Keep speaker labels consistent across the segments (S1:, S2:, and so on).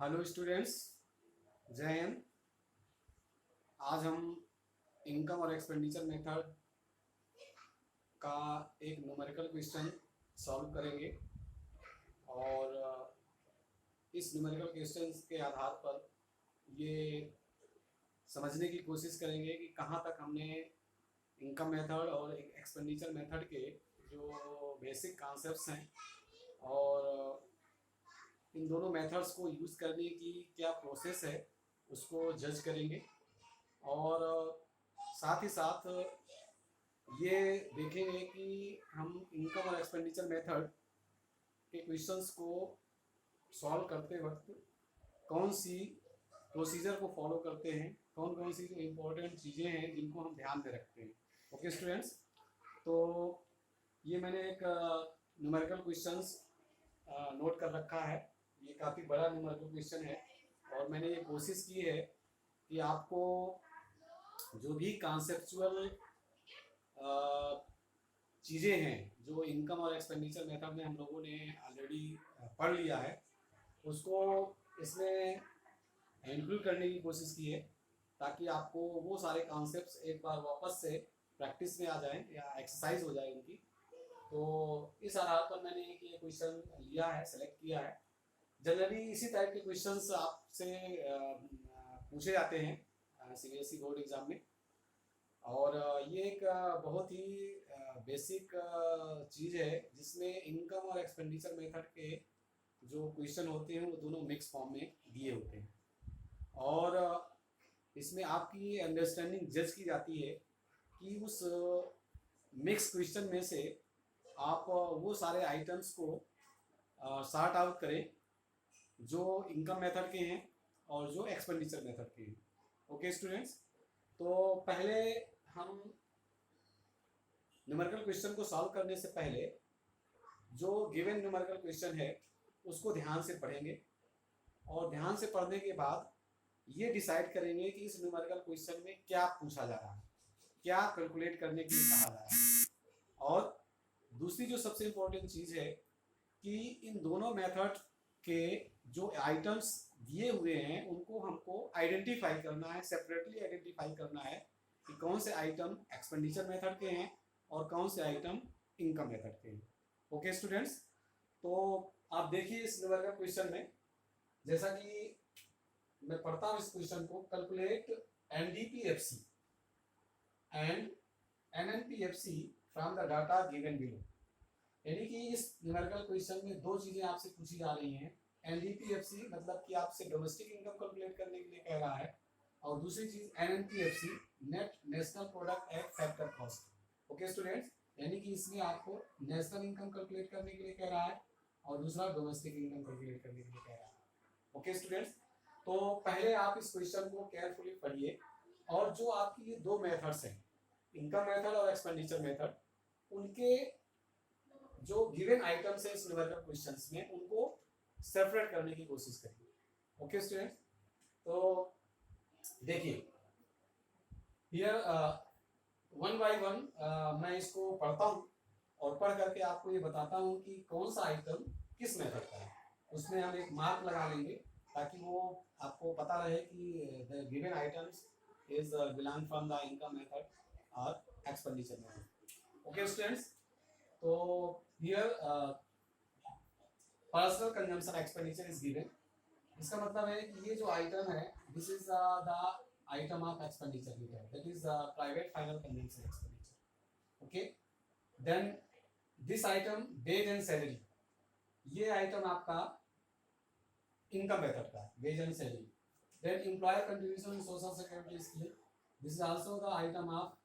S1: Hello students, जय हिंद। आज हम इनकम और एक्सपेंडिचर मेथड का एक न्यूमेरिकल क्वेश्चन सॉल्व करेंगे और इस न्यूमेरिकल क्वेश्चन के आधार पर ये समझने की कोशिश करेंगे कि कहाँ तक हमने इनकम मेथड और एक्सपेंडिचर मेथड के जो बेसिक कॉन्सेप्ट्स हैं और इन दोनों मेथड्स को यूज़ करने की क्या प्रोसेस है उसको जज करेंगे और साथ ही साथ ये देखेंगे कि हम इनकम और एक्सपेंडिचर मेथड के क्वेश्चंस को सॉल्व करते वक्त कौन सी प्रोसीजर को फॉलो करते हैं, कौन कौन सी जो इम्पोर्टेंट चीज़ें हैं जिनको हम ध्यान में रखते हैं। ओके स्टूडेंट्स, तो ये मैंने एक न्यूमेरिकल क्वेश्चंस नोट कर रखा है। ये काफ़ी बड़ा न्यूमेरिकल क्वेश्चन है और मैंने ये कोशिश की है कि आपको जो भी कॉन्सेप्चुअल चीज़ें हैं जो इनकम और एक्सपेंडिचर मेथड में हम लोगों ने ऑलरेडी पढ़ लिया है उसको इसमें इंक्लूड करने की कोशिश की है ताकि आपको वो सारे कॉन्सेप्ट्स एक बार वापस से प्रैक्टिस में आ जाएं या एक्सरसाइज हो जाए उनकी। तो इस आधार पर मैंने ये क्वेश्चन लिया है, सेलेक्ट किया है। जनरली इसी टाइप के क्वेश्चंस आपसे पूछे जाते हैं सीबीएसई बोर्ड एग्जाम में और ये एक बहुत ही बेसिक चीज़ है जिसमें इनकम और एक्सपेंडिचर मेथड के जो क्वेश्चन होते हैं वो दोनों मिक्स फॉर्म में दिए होते हैं और इसमें आपकी अंडरस्टैंडिंग जज की जाती है कि उस मिक्स क्वेश्चन में से आप वो सारे आइटम्स को सॉर्ट आउट करें जो इनकम मेथड के हैं और जो एक्सपेंडिचर मेथड के हैं। ओके स्टूडेंट्स, तो पहले हम न्यूमेरिकल क्वेश्चन को सॉल्व करने से पहले जो गिवन न्यूमेरिकल क्वेश्चन है उसको ध्यान से पढ़ेंगे और ध्यान से पढ़ने के बाद ये डिसाइड करेंगे कि इस न्यूमेरिकल क्वेश्चन में क्या पूछा जा रहा है, क्या कैलकुलेट करने के लिए कहा जा रहा है। और दूसरी जो सबसे इम्पोर्टेंट चीज़ है कि इन दोनों मेथड के जो आइटम्स दिए हुए हैं उनको हमको आइडेंटिफाई करना है, सेपरेटली आइडेंटिफाई करना है कि कौन से आइटम एक्सपेंडिचर मेथड के हैं और कौन से आइटम इनकम मेथड के हैं। ओके स्टूडेंट्स, तो आप देखिए इस लेवल का क्वेश्चन में, जैसा कि मैं पढ़ता हूँ इस क्वेश्चन को, calculate NDPFC and NNPFC from the data given below. यानी कि इस न्यूमेरिकल क्वेश्चन में दो चीजें आपसे पूछी जा रही हैं। एनडीपीएफसी मतलब कि आपसे डोमेस्टिक इनकम कैलकुलेट करने के लिए कह रहा है और दूसरी चीज NNPFC net national product at factor cost. Okay students, यानी कि इसमें आपको नेशनल इनकम कैलकुलेट करने के लिए कह रहा है और दूसरा डोमेस्टिक इनकम कैलकुलेट करने के लिए कह रहा है। ओके स्टूडेंट्स, तो पहले आप इस क्वेश्चन को केयरफुली पढ़िए और जो आपकी ये दो मेथड्स हैं, इनकम मेथड और एक्सपेंडिचर मेथड, उनके जो गिवन आइटम्स है इस न्यूमेरिकल क्वेश्चंस में उनको सेपरेट करने की कोशिश करिए। ओके स्टूडेंट्स, तो देखिए हियर वन बाय वन मैं इसको पढ़ता हूँ और पढ़ करके आपको ये बताता हूँ कि कौन सा आइटम किस मेथड का है। उसमें हम एक मार्क लगा लेंगे ताकि वो आपको पता रहे कि the given items is belong from the income method और एक्सपेंडिचर मेथड। ओके स्टूडेंट्स, तो here personal consumption expenditure is given. इसका मतलब है कि ये जो आइटम है this is the item of expenditure method, that is private final consumption expenditure. Okay, then this item wage and salary, ये item आपका इनकम मेथड का wage and salary. Then employer contribution in social security scheme, this is also the item of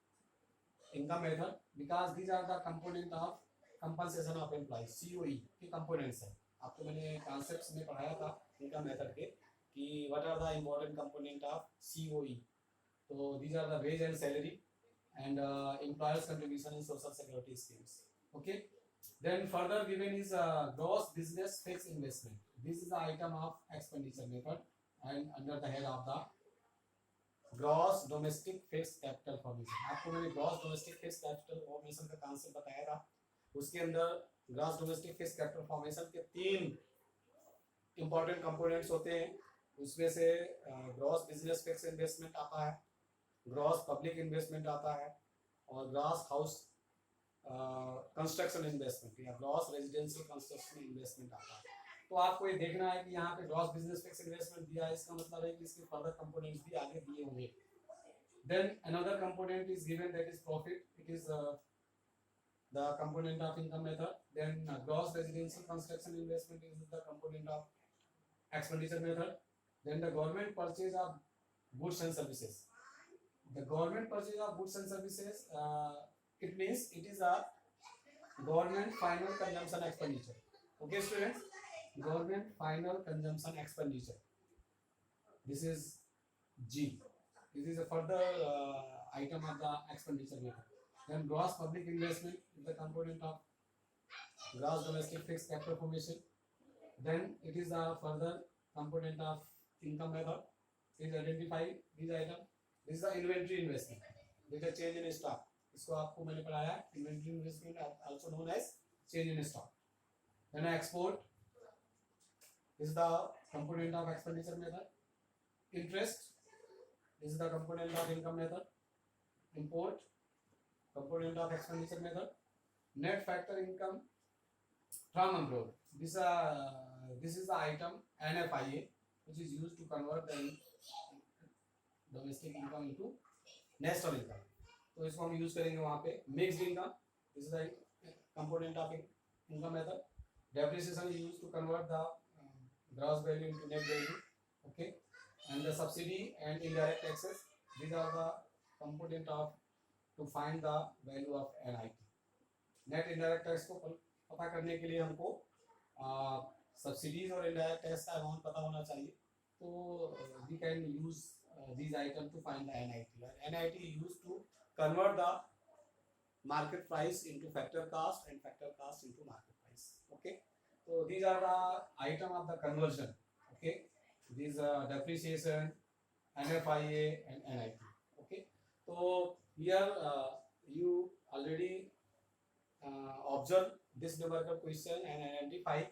S1: income method because these are the component of compensation of employees, COE के components हैं। आपको मैंने concepts में पढ़ाया था income method के कि what are the important component of COE. तो these are the wages and salary and employers contribution in social security schemes. Okay, then further given is gross business fixed investment, this is the item of expenditure method and under the head of the gross domestic fixed capital formation. आपको मैंने gross domestic fixed capital formation का concept बताया था। उसके अंदर gross domestic fixed capital formation के तीन important components होते हैं। उसमें से ग्रॉस बिजनेस फिक्स इन्वेस्टमेंट आता है, ग्रॉस पब्लिक इन्वेस्टमेंट आता है, और ग्रॉस हाउस कंस्ट्रक्शन इन्वेस्टमेंट या ग्रॉस रेजिडेंशियल कंस्ट्रक्शन इन्वेस्टमेंट आता है। तो आपको ये देखना है कि यहाँ पे ग्रॉस बिजनेस फिक्स इन्वेस्टमेंट दिया है, इसका मतलब है कि इसके फर्दर कंपोनेंट्स भी आगे दिए होंगे। Then another component is given, that is profit, it is the component of income method. Then gross residential construction investment is the component of expenditure method. Then the government purchase of goods and services. The government purchase of goods and services, it means it is a government final consumption expenditure. Okay students, government final consumption expenditure, this is G. This is a further item of the expenditure method. Then gross public investment is the component of gross domestic fixed capital formation. Then it is a further component of income method. Please identify these items. This is the inventory investment. This is a change in stock. इसको आपको मैंने पढ़ाया, inventory investment also known as change in stock. Then export. This is the component of expenditure method. Interest. This is the component of income method. Import, component of expenditure method. Net factor income from abroad. This is the item NFIA, which is used to convert the domestic income into national income. तो इसको हम use करेंगे वहाँ पे. Mixed income, this is the component of income method. Depreciation is used to convert the gross value into net value. Okay, and the subsidy and indirect taxes, these are the component of to find the value of NIT. Net indirect tax को पता करने के लिए हमको subsidies और indirect tax का amount पता होना चाहिए. तो we can use these items to find the NIT. NIT is used to convert the market price into factor cost and factor cost into market price. Okay, so these are the item of the conversion. Okay, these depreciation, NFIA and NIT. Okay, so here you already observe this numerical question and identify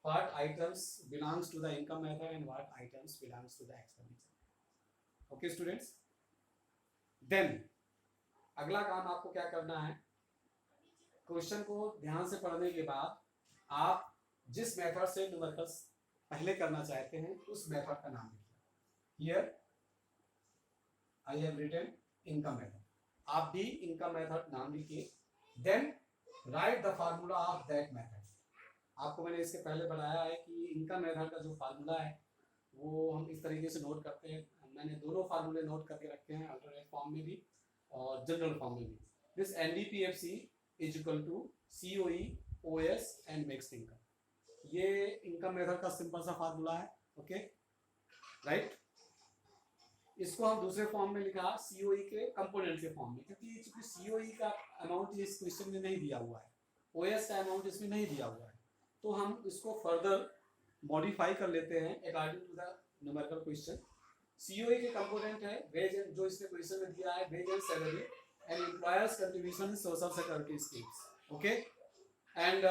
S1: what items belongs to the income method and what items belongs to the expenditure. Okay students, then अगला काम आपको क्या करना है, question को ध्यान से पढ़ने के बाद आप जिस मेथड से न्यूमेरिकल्स पहले करना चाहते हैं उस मेथड का नाम लिखिए. Here I have written income method, आप भी इनकम मेथड नाम लिखिए. Then write the formula of that method. आपको मैंने इसके पहले बताया है कि इनकम मेथड का जो फार्मूला है वो हम इस तरीके से नोट करते हैं. मैंने दोनों फार्मूले नोट करके रखे हैं, अल्टरनेट फॉर्म में भी और जनरल फॉर्म में भी. This NDPFC is equal to COE, OS and mixed income. ये इनकम मेथड का सिंपल सा फार्मूला है. ओके राइट, इसको हम दूसरे फॉर्म में लिखा COE के कंपोनेंट के फॉर्म में, क्योंकि COE का अमाउंट इस क्वेश्चन में नहीं दिया हुआ है, OS का अमाउंट इसमें नहीं दिया हुआ है, तो हम इसको फर्दर मॉडिफाई कर लेते हैं according to the numerical question. COE के कंपोनेंट है वेज, जो इसमें क्वेश्चन में दिया है, wage and salary and employers contribution social security schemes. Okay, and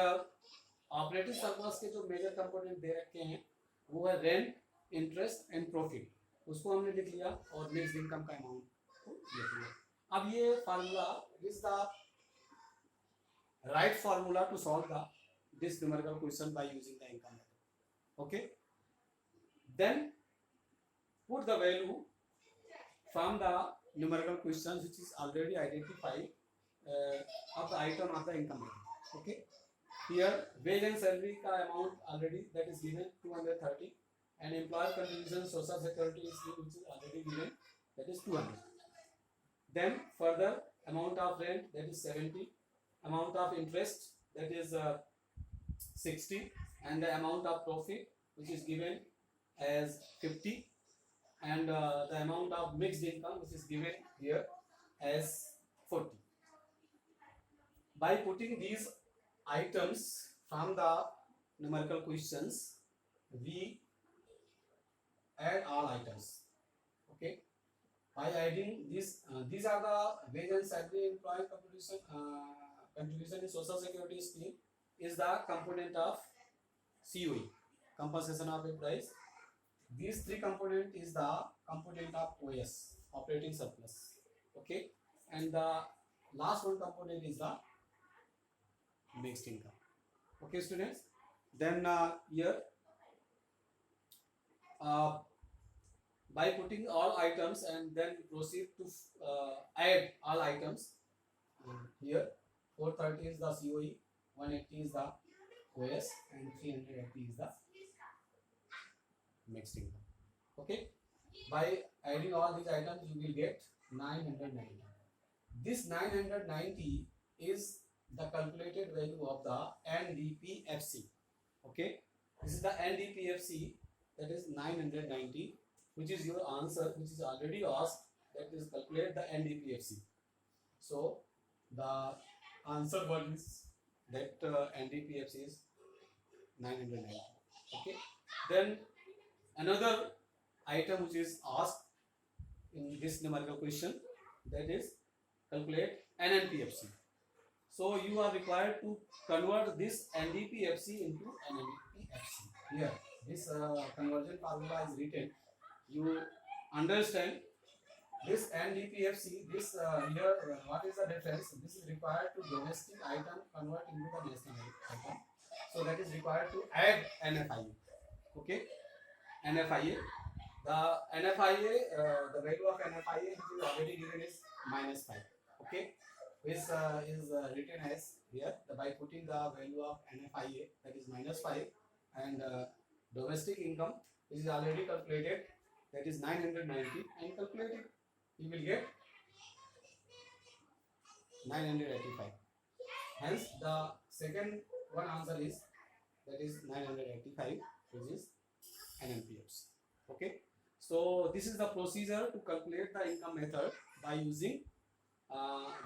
S1: operating surplus के जो मेजर कंपोनेंट दे रखे हैं वो है रेंट, इंटरेस्ट एंड प्रॉफिट, उसको हमने लिख लिया और मिक्स्ड इनकम का अमाउंट को लिख लिया. अब ये formula is the right formula to solve the this numerical question by using the income method. Okay, then put the value from the numerical question which is already identified of the item of the income method. Okay, here wage and salary ka amount already that is given 230 and employer contribution social security is which is already given, that is 200. Then further amount of rent, that is 70, amount of interest, that is 60, and the amount of profit which is given as 50, and the amount of mixed income which is given here as 40. By putting these items from the numerical questions, we add all items. Okay, by adding this, these are the wage and salary, employee contribution in social security scheme is the component of COE, compensation of employees, these three component is the component of OS, operating surplus. Okay, and the last one component is the mixed income. Okay, students. Then here by putting all items and then proceed to add all items. Here 430 is the COE, 180 is the OS, and 380 is the mixed income. Okay, by adding all these items you will get 990. This 990 is the calculated value of the NDPFC. Okay, this is the NDPFC, that is 990, which is your answer, which is already asked, that is calculate the NDPFC. So the answer one is that NDPFC is 990. Okay, then another item which is asked in this numerical question, that is calculate NNPFC. So you are required to convert this NDPFC into NNPFC. Here this conversion formula is written. You understand this NDPFC, this here what is the difference? This is required to domestic item convert into the national item. So that is required to add NFIA. Okay, NFIA. The NFIA, the value of NFIA which is already given is -5. Okay, which is written as here by putting the value of NFIA, that is -5, and domestic income which is already calculated, that is 990, and calculated you will get 985. Hence the second one answer is, that is 985, which is NNPFC. Okay, so this is the procedure to calculate the income method by using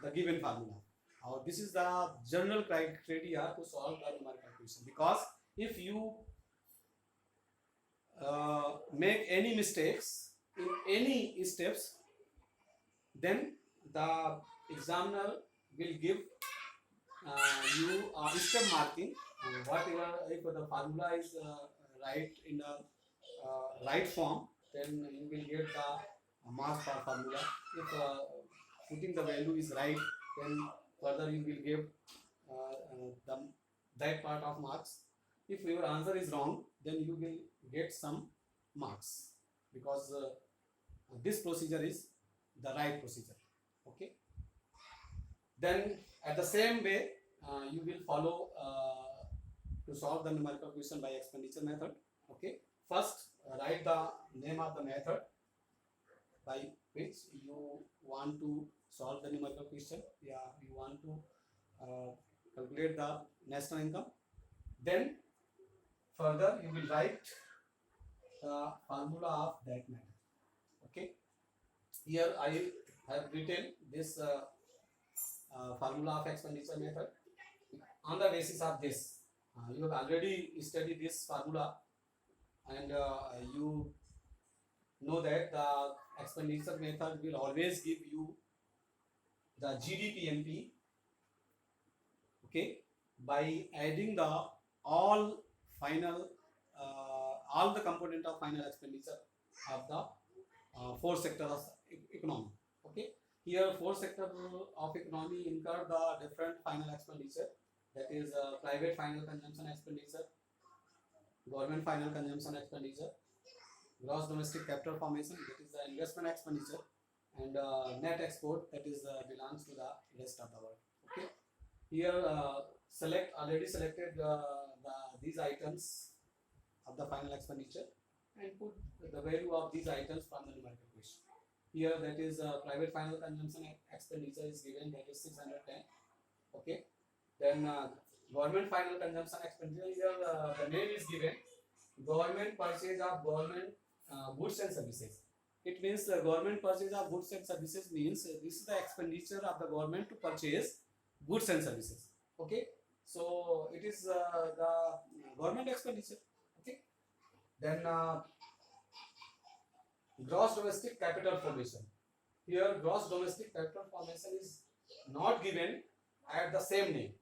S1: the given formula. This is the general criteria to solve the numerical question, because if you make any mistakes in any steps, then the examiner will give you step marking. Whatever, if the formula is right in the right form, then you will get the marks for formula. If putting the value is right, then further you will give that part of marks. If your answer is wrong, then you will get some marks, because this procedure is the right procedure. Okay, then at the same way you will follow to solve the numerical question by expenditure method. Okay, first write the name of the method by which you want to solve the numerical question. Yeah, you want to calculate the national income. Then further you will write the formula of that method. Okay, here I have written this formula of expenditure method. On the basis of this, you have already studied this formula, and you know that the expenditure method will always give you the GDPMP. Okay, by adding the all the component of final expenditure of the four sectors of economy. Okay, here four sectors of economy incur the different final expenditure, that is private final consumption expenditure, government final consumption expenditure, gross domestic capital formation, that is the investment expenditure, and net export, that is belongs to the rest of the world. Okay, here already selected these items of the final expenditure and put the value of these items from the numerical question. Here, that is private final consumption expenditure is given, that is 610. Okay, then government final consumption expenditure, here the name is given, government purchase of government goods and services. It means government purchase of goods and services means this is the expenditure of the government to purchase goods and services. Okay, so it is the government expenditure. Okay, then gross domestic capital formation. Here gross domestic capital formation is not given at the same name,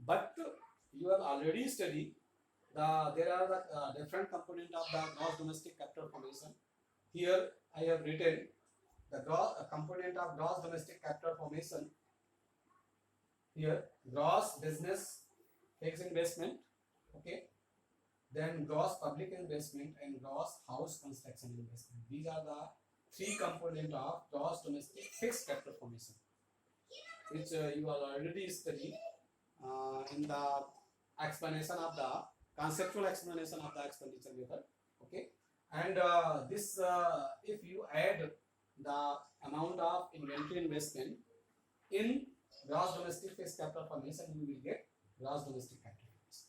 S1: but you have already studied there are the different component of the gross domestic capital formation. Here I have written the component of gross domestic capital formation. Here gross business fixed investment, okay, then gross public investment and gross house construction investment. These are the three component of gross domestic fixed capital formation, which you are already studied in the explanation of the conceptual explanation of the expenditure method, okay. And this if you add the amount of inventory investment in gross domestic fixed capital formation, you will get gross domestic capital formation.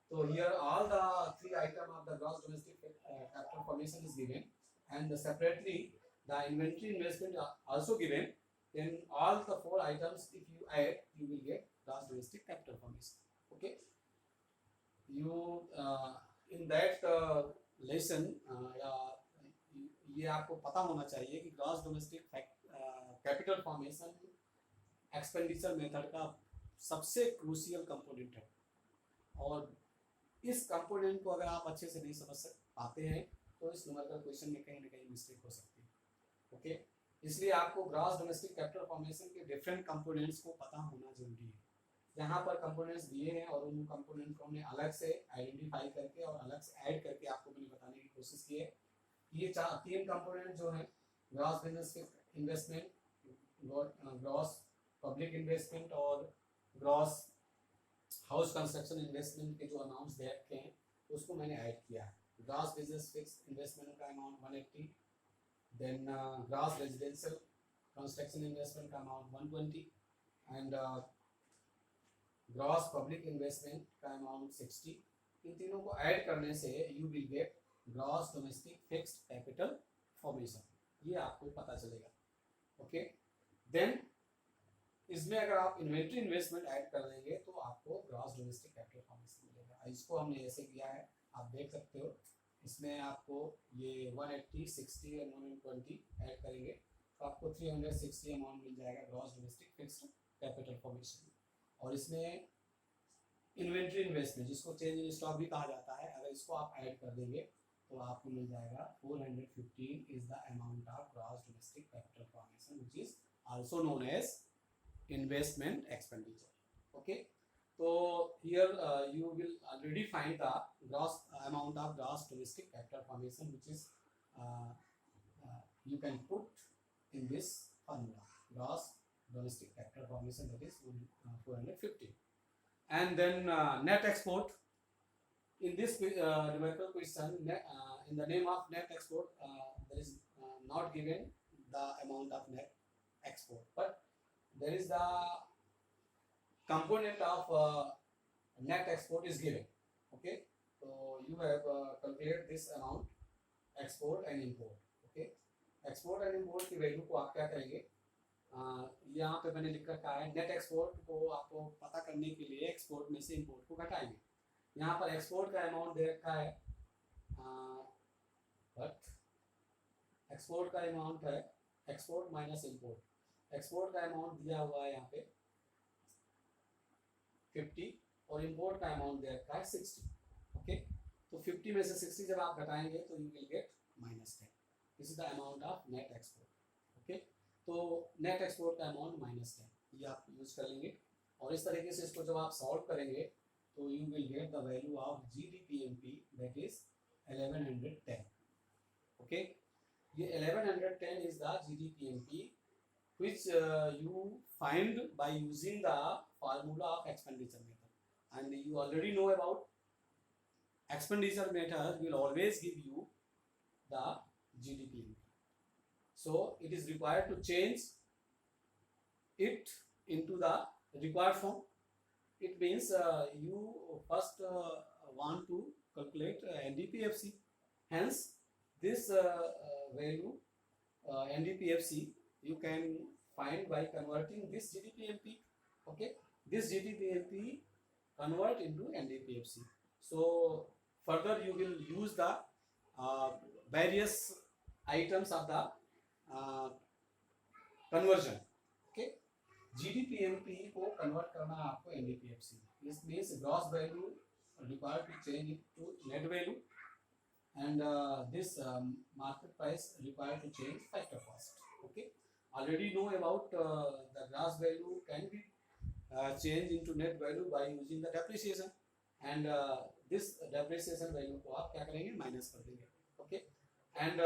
S1: So here all the three items of the gross domestic capital formation is given, and separately the inventory investment are also given. Then all the four items, if you add, you will get gross domestic capital formation, okay. You in that lesson ये आपको पता होना चाहिए कि gross domestic capital formation expenditure method का सबसे crucial component है, और इस कंपोनेंट को अगर आप अच्छे से नहीं समझ पाते हैं तो इस न्यूमेरिकल क्वेश्चन में कहीं ना कहीं मिस्टेक हो सकती है, ओके। इसलिए आपको ग्रॉस डोमेस्टिक कैपिटल फॉर्मेशन के डिफरेंट कंपोनेंट्स को पता होना जरूरी है। यहाँ पर कंपोनेंट्स दिए हैं और उन कंपोनेंट को हमने अलग से आइडेंटिफाई करके और अलग से ऐड करके आपको मैंने बताने की कोशिश की है। ये तीन कंपोनेंट जो है, gross business investment, gross public investment और ग्रॉस हाउस कंस्ट्रक्शन इन्वेस्टमेंट के जो अमाउंट्स दे रखे हैं उसको मैंने ऐड किया है। ग्रॉस बिजनेस फिक्स इन्वेस्टमेंट का amount 180, then gross residential construction investment का amount 120 and gross public investment का अमाउंट 60। इन तीनों को ऐड करने से you will get gross domestic fixed capital formation, ये आपको पता चलेगा, ओके। देन इसमें अगर आप इन्वेंट्री इन्वेस्टमेंट ऐड कर देंगे तो आपको ग्रॉस डोमेस्टिक कैपिटल फॉर्मेशन मिलेगा। इसको हमने ऐसे किया है, आप देख सकते हो। इसमें आपको ये 180, 60 और 120 ऐड करेंगे तो आपको 360 अमाउंट मिल जाएगा gross domestic fixed capital formation. और इसमें इन्वेंट्री इन्वेस्टमेंट, जिसको चेंज इन स्टॉक भी कहा जाता है, अगर इसको आप ऐड कर देंगे तो आपको मिल जाएगा 415 is the amount of gross domestic capital formation which is also known as investment expenditure, okay. So here you will already find the gross amount of gross domestic capital formation, which is you can put in this formula, gross domestic capital formation, that is 450. And then net export. In this numerical question, in the name of net export, there is not given the amount of net export, but there is the component of net export is given, okay. So you have calculated this amount, export and import, okay. export and import की value को आप क्या करेंगे, यहाँ पे मैंने लिख रखा है नेट एक्सपोर्ट को आपको पता करने के लिए एक्सपोर्ट में से इंपोर्ट को घटाएंगे। यहाँ पर एक्सपोर्ट का अमाउंट दे रखा है, बट एक्सपोर्ट का अमाउंट है एक्सपोर्ट माइनस इंपोर्ट। एक्सपोर्ट का अमाउंट दिया हुआ है यहाँ पे 50 और इंपोर्ट का अमाउंट दे रखा है 60, ओके। तो 50 में से 60 जब आप घटाएंगे तो you will gate -10। This is the amount of net export, okay. तो नेट एक्सपोर्ट का अमाउंट -10 ये आप यूज कर लेंगे। और इस तरीके से इसको जब आप सॉल्व करेंगे तो you will get the value of GDPMP, that is 1110, okay. ये 1110 is the GDPMP which you find by using the formula of expenditure method, and you already know about expenditure method will always give you the GDPMP. So it is required to change it into the required form. It means you first want to calculate NDPFC, hence this value NDPFC you can find by converting this GDPMP, okay. This GDPMP convert into NDPFC. So further you will use the various items of the conversion, okay. GDPMP को convert करना है आपको NDPFC, this means gross value required to change it to net value, and this market price required to change factor cost. Okay, already know about the gross value can be changed into net value by using the depreciation, and this depreciation value को आप क्या करेंगे minus कर देंगे. Okay, and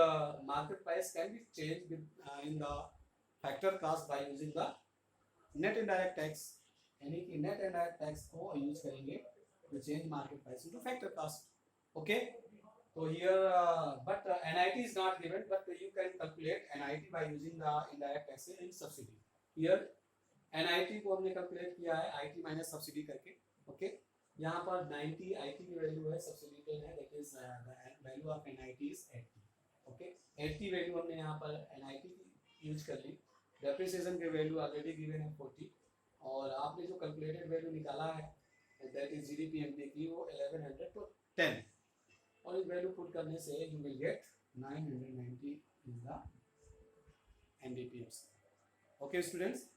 S1: market price can be changed with, in the factor cost by using the net indirect tax, यानी कि net indirect tax को use करेंगे to change market price into factor cost. Okay, so here but NIT is not given, but you can calculate NIT by using the indirect tax in subsidy. Here NIT को हमने calculate किया है IT minus subsidy करके. Okay, यहाँ पर 90 IT की value है, subsidy 10 है, that is the value of NIT is 80. Okay, 80 value हमने यहाँ पर NIT की यूज कर ली. डेप्रिसिएशन की वैल्यू ऑलरेडी गिवन है 40, और आपने जो कैलकुलेटेड वैल्यू निकाला है दैट इज GDP की वो 1110, और इस वैल्यू पुट करने से you will gate 990 is the NDPFC. Okay students,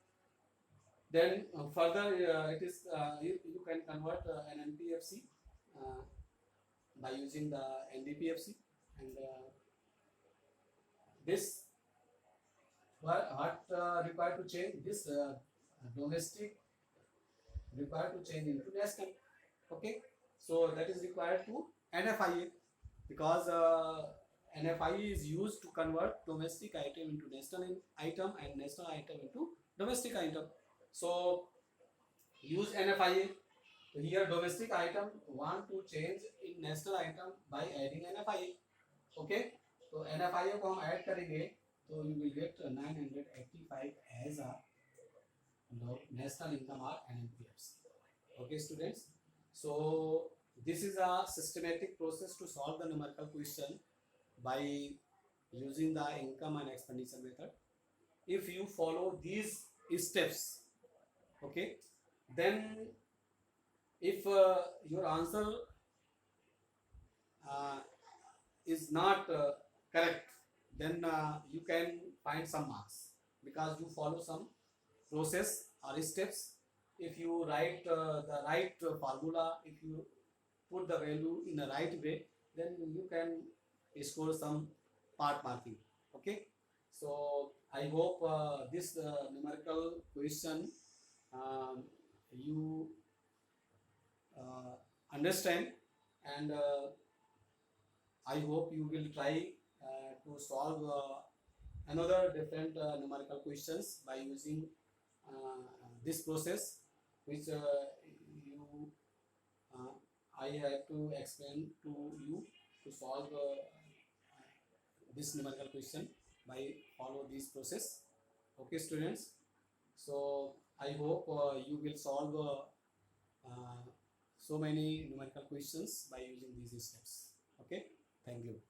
S1: then further it is you can convert an NPFC by using the NDPFC, and this what required to change this domestic required to change into national. Okay, so that is required to NFIA, because NFIA is used to convert domestic item into national item and national item into domestic item. So use NFIA. So here domestic item want to change in national item by adding NFIA. Okay, so NFIA को हम add करेंगे तो you will get 985 as a national income or NPFC. Okay students, so this is a systematic process to solve the numerical question by using the income and expenditure method. If you follow these steps, okay, then if your answer is not correct, then you can find some marks, because you follow some process or steps. If you write the right formula, if you put the value in the right way, then you can score some part marking. Okay, so I hope this numerical question you understand, and I hope you will try to solve another different numerical questions by using this process, which I have to explain to you to solve this numerical question by follow this process. Okay students, so I hope you will solve so many numerical questions by using these steps. Okay, thank you.